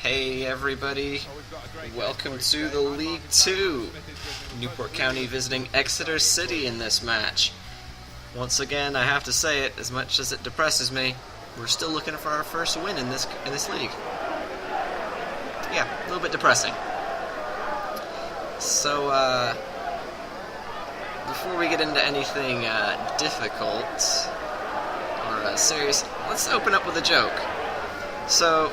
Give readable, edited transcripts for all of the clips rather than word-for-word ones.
Hey everybody, welcome to the League 2. Newport County visiting Exeter City in this match. Once again, I have to say it, as much as it depresses me, we're still looking for our first win in this league. Yeah, a little bit depressing. So, before we get into anything difficult or serious, let's open up with a joke. So,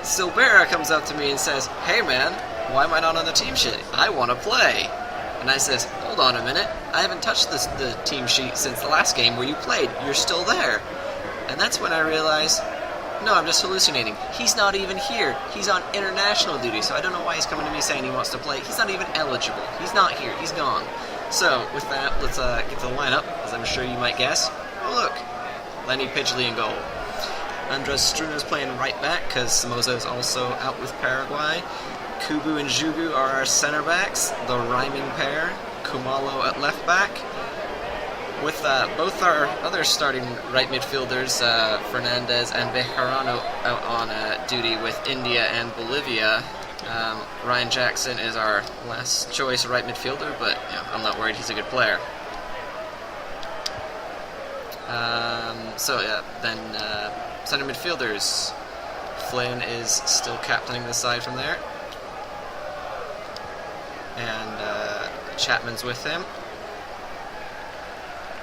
Silvera comes up to me and says, "Hey man, why am I not on the team sheet? I want to play." And I says, "Hold on a minute, I haven't touched the team sheet since the last game where you played. You're still there." And that's when I realized, no, I'm just hallucinating. He's not even here. He's on international duty, so I don't know why he's coming to me saying he wants to play. He's not even eligible. He's not here. He's gone. So, with that, let's get to the lineup, as I'm sure you might guess. Oh look, Lenny Pidgley in goal. Andres Struna's playing right back because Somoza is also out with Paraguay. Kubu and Jugu are our center backs, the rhyming pair. Kumalo at left back. With both our other starting right midfielders, Fernandez and Bejarano, out on duty with India and Bolivia. Ryan Jackson is our last choice right midfielder, but I'm not worried, he's a good player. Then center midfielders. Flynn is still captaining the side from there. And Chapman's with him.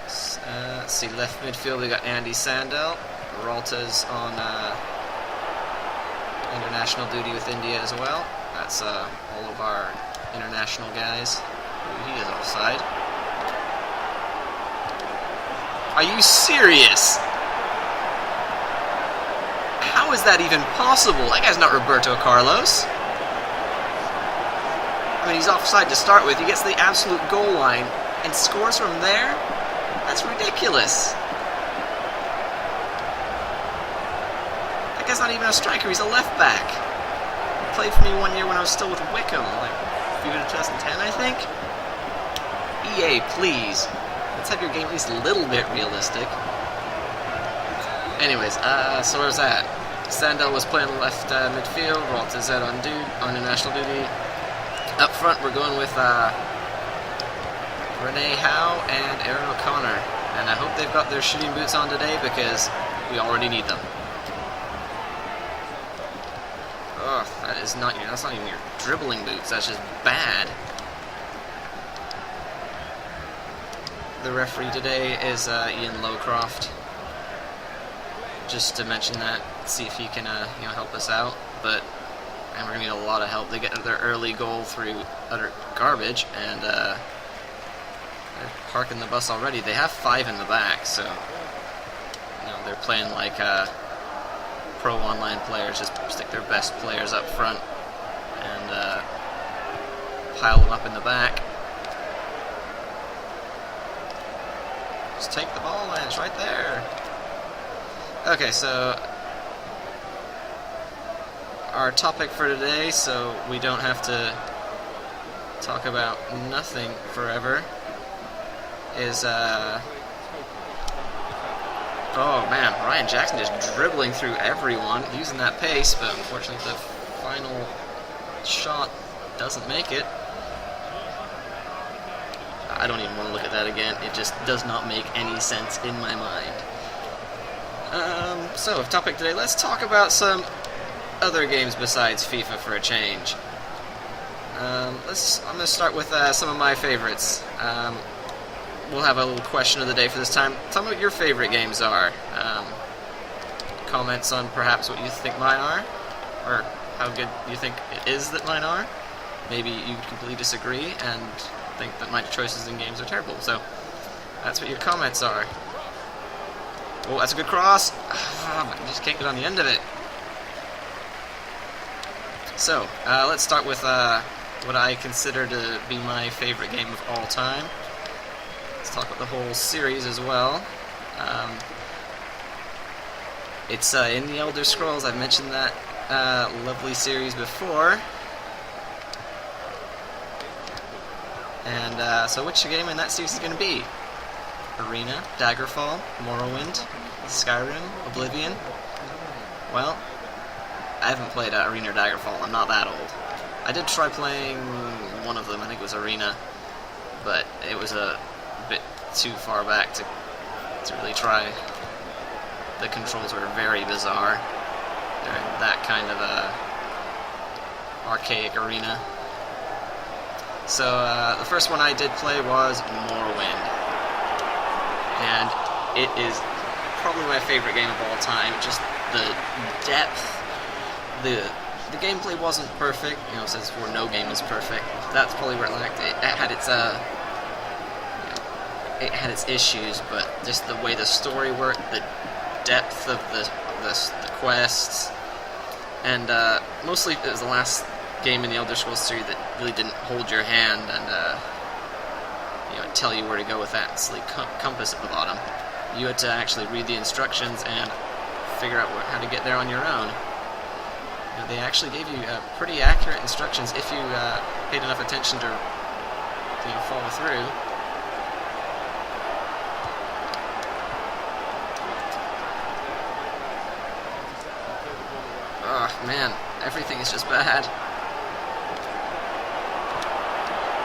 Let's see, left midfield we got Andy Sandell. Peralta's on international duty with India as well. That's all of our international guys. Ooh, he is offside. Are you serious? How is that even possible? That guy's not Roberto Carlos. I mean, he's offside to start with. He gets the absolute goal line and scores from there? That's ridiculous. That guy's not even a striker. He's a left back. He played for me one year when I was still with Wickham, like FIFA 2010, I think. EA, please. Let's have your game at least a little bit realistic. Anyways, so where's that? Sandell was playing left midfield. Peralta's out on international duty. Up front, we're going with Renee Howe and Aaron O'Connor. And I hope they've got their shooting boots on today because we already need them. Ugh, that's not even your dribbling boots. That's just bad. The referee today is Ian Lowcroft. Just to mention that, see if he can help us out. But we're gonna need a lot of help. They get their early goal through utter garbage, and they're parking the bus already. They have 5 in the back, so they're playing like pro online players. Just stick their best players up front and pile them up in the back. Just take the ball, and it's right there. Okay, so our topic for today, so we don't have to talk about nothing forever, is oh man, Ryan Jackson just dribbling through everyone, using that pace, but unfortunately the final shot doesn't make it. I don't even want to look at that again. It just does not make any sense in my mind. So, topic today, let's talk about some other games besides FIFA for a change. I'm going to start with some of my favorites. We'll have a little question of the day for this time. Tell me what your favorite games are. Comments on perhaps what you think mine are, or how good you think it is that mine are. Maybe you completely disagree and think that my choices in games are terrible. So that's what your comments are. Oh, that's a good cross. I just can't get on the end of it. So, let's start with what I consider to be my favorite game of all time. Let's talk about the whole series as well. It's in the Elder Scrolls. I've mentioned that lovely series before. And so which game in that series is going to be? Arena, Daggerfall, Morrowind, Skyrim, Oblivion. Well, I haven't played Arena or Daggerfall. I'm not that old. I did try playing one of them. I think it was Arena, but it was a bit too far back to really try. The controls were very bizarre. They're in that kind of archaic arena. So the first one I did play was Morrowind, and it is probably my favorite game of all time. Just the depth, the gameplay wasn't perfect, you know, since no game is perfect. That's probably where it lacked. It had its it had its issues, but just the way the story worked, the depth of the quests, and mostly it was the last game in the Elder Scrolls series that really didn't hold your hand and tell you where to go with that silly compass at the bottom. You had to actually read the instructions and figure out how to get there on your own. They actually gave you pretty accurate instructions if you paid enough attention to follow through. Oh man, everything is just bad.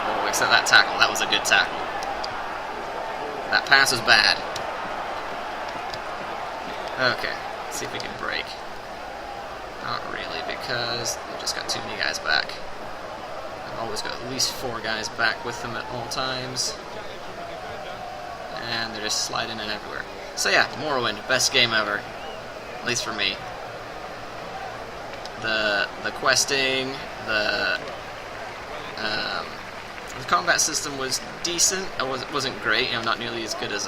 Oh, except that tackle. That was a good tackle. That pass was bad. Okay, let's see if we can break. Not really, because we just got too many guys back. I've always got at least 4 guys back with them at all times. And they're just sliding in everywhere. So yeah, Morrowind, best game ever. At least for me. The questing, the combat system was decent. It wasn't great, not nearly as good as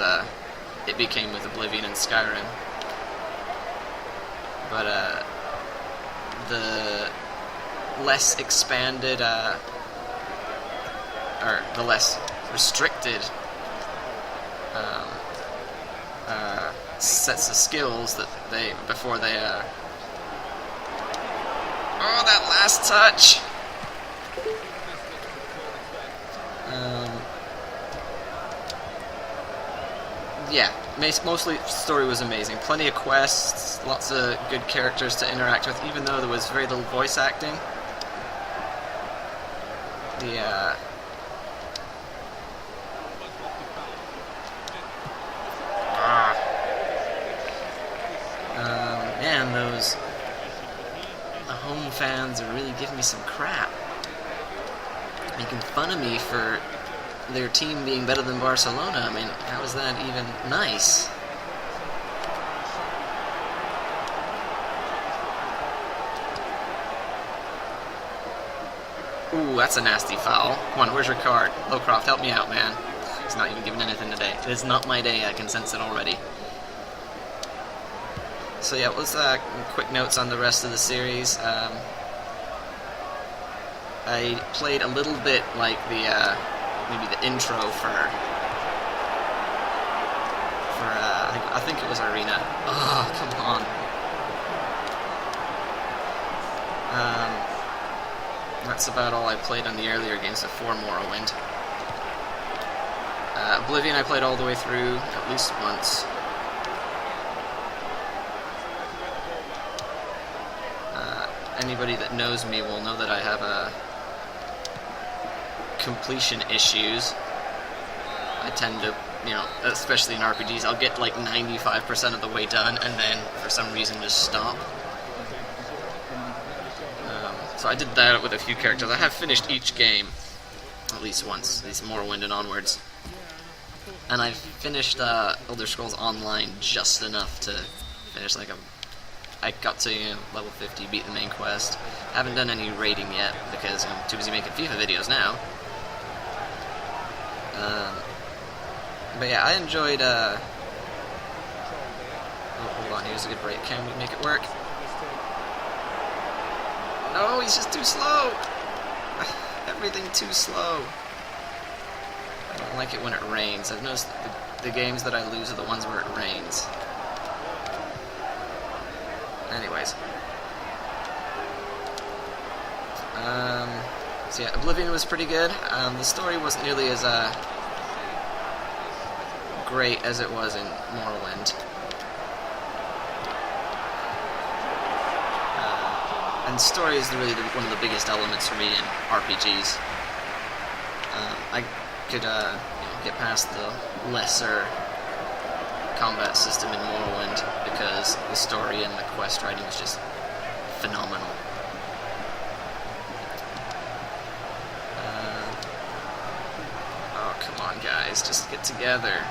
it became with Oblivion and Skyrim. But the less expanded, or the less restricted sets of skills that before they oh, that last touch! Yeah, mostly the story was amazing. Plenty of quests, lots of good characters to interact with, even though there was very little voice acting. Man, the home fans are really giving me some crap. Making fun of me for their team being better than Barcelona. I mean, how is that even nice? Ooh, that's a nasty foul. Come on, where's your card? Lowcroft, help me out, man. He's not even giving anything today. It is not my day, I can sense it already. So yeah, let's quick notes on the rest of the series. I played a little bit like maybe the intro for I think it was Arena. Oh, come on. That's about all I played on the earlier games before Morrowind. Oblivion I played all the way through at least once. Anybody that knows me will know that I have completion issues. I tend to, especially in RPGs, I'll get like 95% of the way done and then for some reason just stop. So I did that with a few characters. I have finished each game at least once, at least Morrowind and onwards. And I've finished Elder Scrolls Online just enough to finish I got to level 50, beat the main quest. Haven't done any raiding yet because I'm too busy making FIFA videos now. But yeah, I enjoyed. Oh, hold on, here's a good break. Can we make it work? No, he's just too slow. Everything too slow. I don't like it when it rains. I've noticed that the games that I lose are the ones where it rains. Anyways. So yeah, Oblivion was pretty good. The story wasn't nearly as great as it was in Morrowind. And story is really one of the biggest elements for me in RPGs. I could get past the lesser combat system in Morrowind because the story and the quest writing is just phenomenal. Oh, come on, guys, just get together.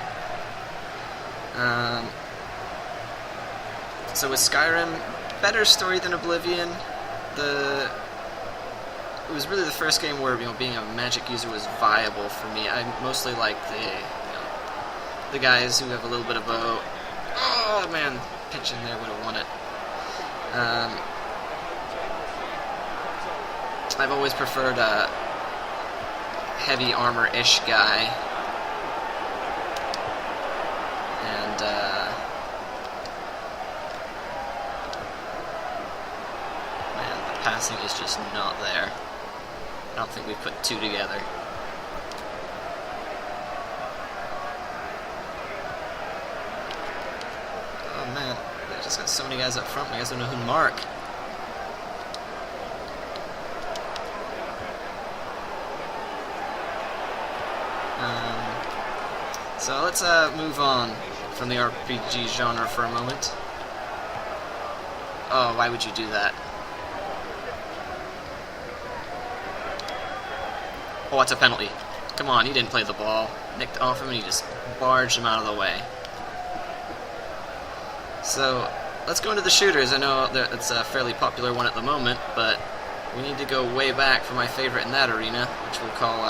So with Skyrim, better story than Oblivion. It was really the first game where being a magic user was viable for me. I mostly like the guys who have a little bit of bow. Oh man, pitching there would have won it. I've always preferred a heavy armor-ish guy, and man, the passing is just not there. I don't think we put two together. Oh man, they just got so many guys up front, I guys don't know who to mark. So let's move on from the RPG genre for a moment. Oh, why would you do that? Oh, it's a penalty. Come on, he didn't play the ball. Nicked off him and he just barged him out of the way. So, let's go into the shooters. I know that it's a fairly popular one at the moment, but we need to go way back for my favorite in that arena, which we'll call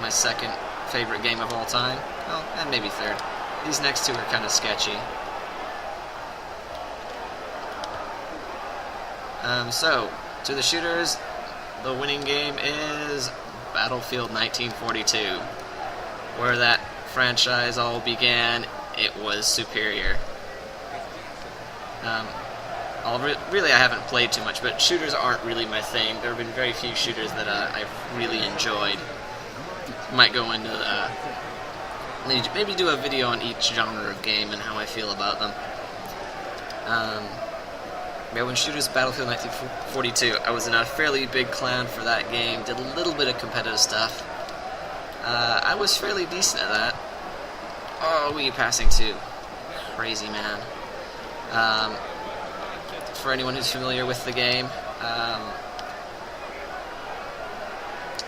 my second favorite game of all time. Well, and maybe third. These next two are kind of sketchy. So, to the shooters, the winning game is Battlefield 1942. Where that franchise all began, it was superior. Really, I haven't played too much, but shooters aren't really my thing. There have been very few shooters that I've really enjoyed. Might go into maybe do a video on each genre of game and how I feel about them. Yeah, when shooters Battlefield 1942, I was in a fairly big clan for that game. Did a little bit of competitive stuff. I was fairly decent at that. Oh, we passing too. Crazy man. For anyone who's familiar with the game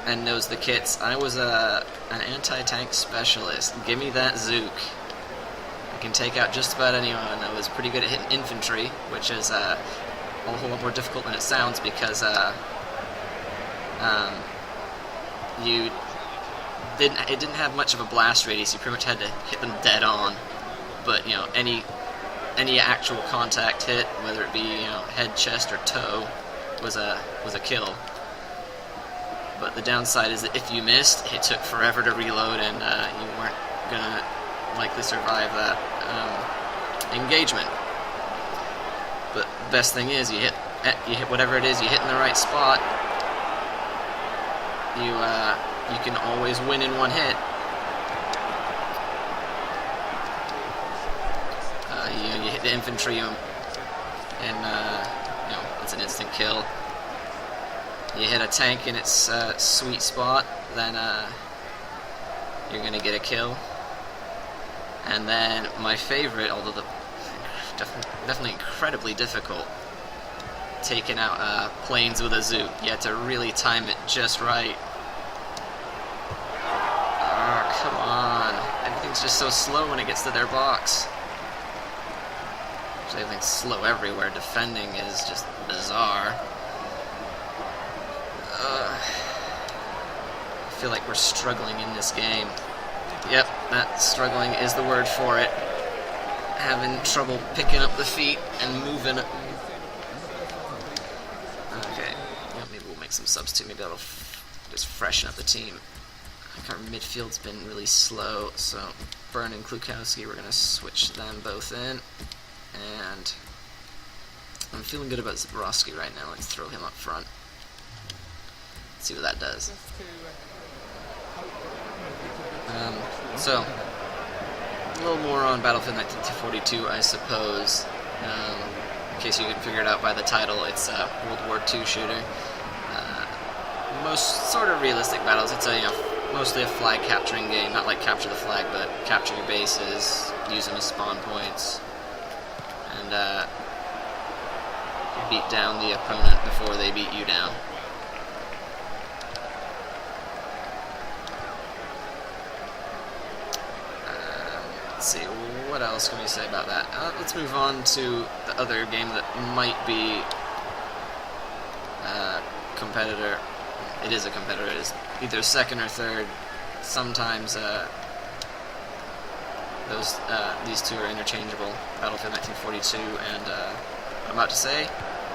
and knows the kits, I was an anti-tank specialist. Give me that Zook. I can take out just about anyone. I was pretty good at hitting infantry, which is a whole lot more difficult than it sounds because it didn't have much of a blast radius. You pretty much had to hit them dead on. But any actual contact hit, whether it be head, chest, or toe, was a kill. But the downside is that if you missed, it took forever to reload, and you weren't gonna likely survive that engagement. But the best thing is you hit whatever it is you hit in the right spot. You can always win in one hit. You hit the infantry and it's an instant kill. You hit a tank in its sweet spot, then you're gonna get a kill. And then my favorite, although definitely incredibly difficult, taking out planes with a Zook. You have to really time it just right. Oh, come on. Everything's just so slow when it gets to their box. Actually, everything's slow everywhere. Defending is just bizarre. I feel like we're struggling in this game. Yep, that struggling is the word for it. Having trouble picking up the feet and moving it. Okay, maybe we'll make some subs too. Maybe that'll just freshen up the team. I think our midfield's been really slow, so Byrne and Klukowski, we're going to switch them both in. And I'm feeling good about Zabrowski right now. Let's throw him up front. Let's see what that does. So, a little more on Battlefield 1942, I suppose. in case you didn't figure it out by the title, it's a World War II shooter. Most sort of realistic battles. It's a mostly a flag capturing game, not like capture the flag, but capture your bases, use them as spawn points, and beat down the opponent before they beat you down. Let's see, what else can we say about that? Let's move on to the other game that might be a competitor. It is a competitor. It's either second or third. Sometimes these two are interchangeable. Battlefield 1942 and I'm about to say,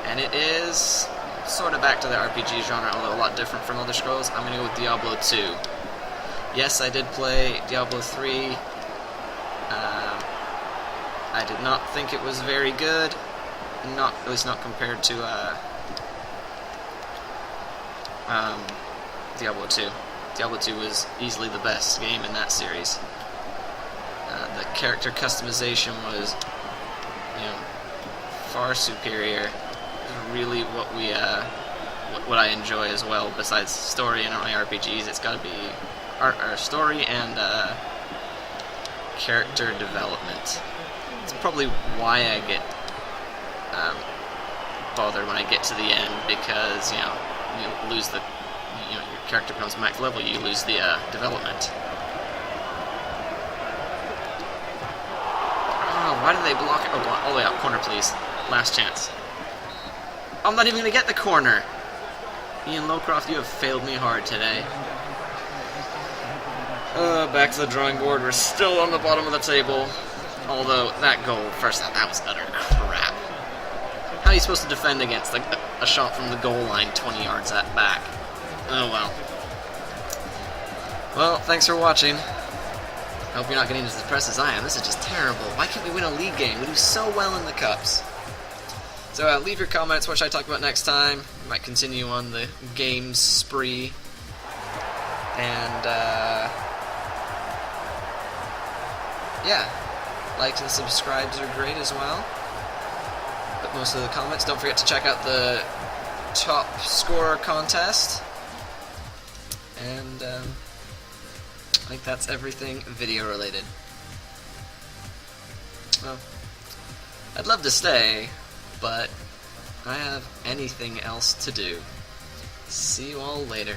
and it is sort of back to the RPG genre, although a lot different from Elder Scrolls. I'm going to go with Diablo 2. Yes, I did play Diablo 3. I did not think it was very good, at least not compared to Diablo 2. Diablo 2 was easily the best game in that series. The character customization was, far superior. Really, what I enjoy as well. Besides story and RPGs, it's got to be story and character development. It's probably why I get bothered when I get to the end, because you lose the your character becomes max level, you lose the development. Oh, why did they block it? Oh, go on, all the way out, corner please. Last chance. I'm not even gonna get the corner. Ian Lowcroft, you have failed me hard today. Back to the drawing board. We're still on the bottom of the table. Although that goal, first half, that was utter crap. How are you supposed to defend against a shot from the goal line 20 yards back? Oh well. Well, thanks for watching. I hope you're not getting as depressed as I am. This is just terrible. Why can't we win a league game? We do so well in the cups. So leave your comments. What should I talk about next time? We might continue on the games spree. And yeah, likes and subscribes are great as well. But most of the comments. Don't forget to check out the top scorer contest. And I think that's everything video related. Well, I'd love to stay, but I have anything else to do. See you all later.